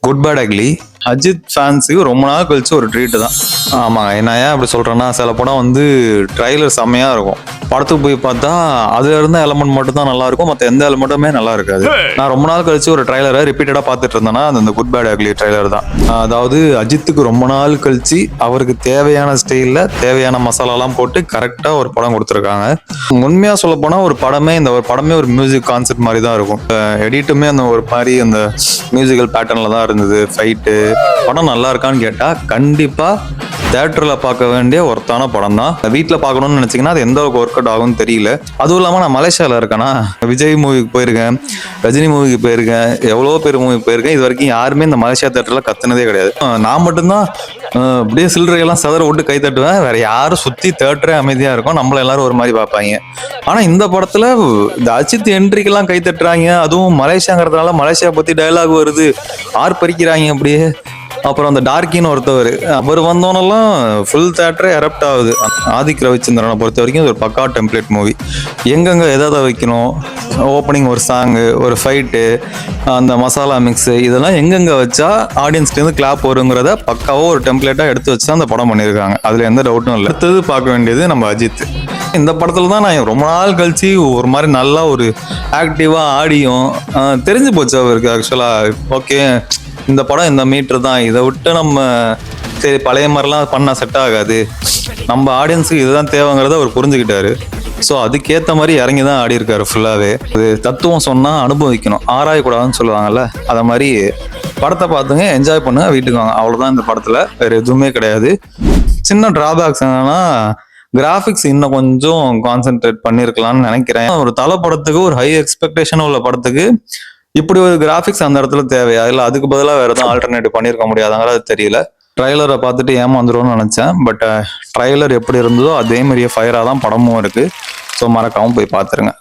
Good bad ugly Ajith ஃபேன்ஸுக்கு ரொம்ப நாள் கழிச்சு ஒரு ட்ரீட் தான். ஆமாங்க, நான் ஏன் அப்படி சொல்றேன்னா, சில படம் வந்து ட்ரைலர் செம்மையா இருக்கும், படத்துக்கு போய் பார்த்தா அதுல இருந்த எலமெண்ட் மட்டும் தான் நல்லா இருக்கும், மற்ற எந்த எலமெண்ட்டுமே நல்லா இருக்காது. நான் ரொம்ப நாள் கழிச்சு ஒரு ட்ரைலரை ரிப்பீட்டடா பார்த்துட்டு இருந்தேன்னா அது இந்த குட் பேட் அக்லி ட்ரைலர் தான். அதாவது அஜித்துக்கு ரொம்ப நாள் கழிச்சு அவருக்கு தேவையான ஸ்டைல்ல தேவையான மசாலாலாம் போட்டு கரெக்டா ஒரு படம் கொடுத்துருக்காங்க. உண்மையா சொல்ல போனா ஒரு படமே ஒரு மியூசிக் கான்செப்ட் மாதிரி தான் இருக்கும். எடிட்டுமே அந்த ஒரு மாதிரி அந்த மியூசிக்கல் பேட்டர்ன்ல தான் இருந்தது. ஃபைட்டு படம் நல்லா இருக்கான்னு கேட்டா கண்டிப்பா தியேட்டர்ல பார்க்க வேண்டிய ஒருத்தான படம் தான். வீட்டில் பார்க்கணும்னு நினைச்சீங்கன்னா அது எந்த அளவுக்கு ஒர்க் அவுட் ஆகும்னு தெரியல. அதுவும் இல்லாம நான் மலேசியாவில் இருக்கேன்னா, விஜய் மூவிக்கு போயிருக்கேன், ரஜினி மூவிக்கு போயிருக்கேன், எவ்வளோ பேர் மூவிக்கு போயிருக்கேன். இது வரைக்கும் யாருமே இந்த மலேசியா தியேட்டர்ல கத்துனதே கிடையாது. நான் மட்டும்தான் அப்படியே சில்லறையெல்லாம் சதற விட்டு கை தட்டுவேன். வேற யாரும் சுத்தி தியேட்டரே அமைதியா இருக்கும், நம்மள எல்லாரும் ஒரு மாதிரி பார்ப்பாங்க. ஆனா இந்த படத்துல இந்த அஜித் என்ட்ரிக்கெல்லாம் கை தட்டுறாங்க. அதுவும் மலேசியாங்கிறதுனால மலேசியா பத்தி டயலாக் வருது, ஆர்ப்பரிக்கிறாங்க அப்படியே. அப்புறம் அந்த டார்கின்னு ஒருத்தவர், அவர் வந்தோன்னெல்லாம் ஃபுல் தேட்டரே எரப்ட் ஆகுது. ஆதிக் ரவிச்சந்திரனை பொறுத்த வரைக்கும் இது ஒரு பக்கா டெம்ப்ளேட் மூவி. எங்கெங்க எதை வைக்கணும், ஓப்பனிங் ஒரு சாங்கு, ஒரு ஃபைட்டு, அந்த மசாலா மிக்ஸு, இதெல்லாம் எங்கெங்க வச்சா ஆடியன்ஸ்லேருந்து கிளாப் வருங்கிறத பக்காவோ ஒரு டெம்ப்ளேட்டாக எடுத்து வச்சு அந்த படம் பண்ணியிருக்காங்க. அதில் எந்த டவுட்டும் இல்லை. அடுத்தது பார்க்க வேண்டியது நம்ம அஜித். இந்த படத்தில் தான் நான் ரொம்ப நாள் கழிச்சு ஒரு மாதிரி நல்லா ஒரு ஆக்டிவாக ஆடியும் தெரிஞ்சு போச்சு அவருக்கு. ஆக்சுவலாக ஓகே, இந்த படம் இந்த மீட்ரு தான், இதை விட்டு நம்ம சரி பழைய மாதிரிலாம் பண்ணால் செட் ஆகாது, நம்ம ஆடியன்ஸுக்கு இதுதான் தேவைங்கிறத அவர் புரிஞ்சுக்கிட்டாரு. ஸோ அதுக்கேற்ற மாதிரி இறங்கி தான் ஆடி இருக்காரு ஃபுல்லாகவே. அது தத்துவம் சொன்னால் அனுபவிக்கணும், ஆராயக்கூடாதுன்னு சொல்லுவாங்கல்ல, அதை மாதிரி படத்தை பார்த்துங்க, என்ஜாய் பண்ணுங்க, வீட்டுக்கு வாங்க, அவ்வளோதான் இந்த படத்தில். வேறு எதுவுமே கிடையாது. சின்ன டிராபேக்ஸ் என்னன்னா, கிராஃபிக்ஸ் இன்னும் கொஞ்சம் கான்சென்ட்ரேட் பண்ணியிருக்கலாம்னு நினைக்கிறேன். ஒரு தலை படத்துக்கு, ஒரு ஹை எக்ஸ்பெக்டேஷன் உள்ள படத்துக்கு இப்படி ஒரு கிராஃபிக்ஸ் அந்த இடத்துல தேவையா, இல்லை அதுக்கு பதிலாக வேற எதுவும் ஆல்டர்னேட்டிவ் பண்ணியிருக்க முடியாதாங்கிறது தெரியல. ட்ரைலரை பார்த்துட்டு ஏமாந்துரும்னு நினச்சேன், பட் ட்ரைலர் எப்படி இருந்ததோ அதே மாதிரியே ஃபயராக தான் படமும் இருக்குது. ஸோ மறக்காமல் போய் பார்த்துருங்க.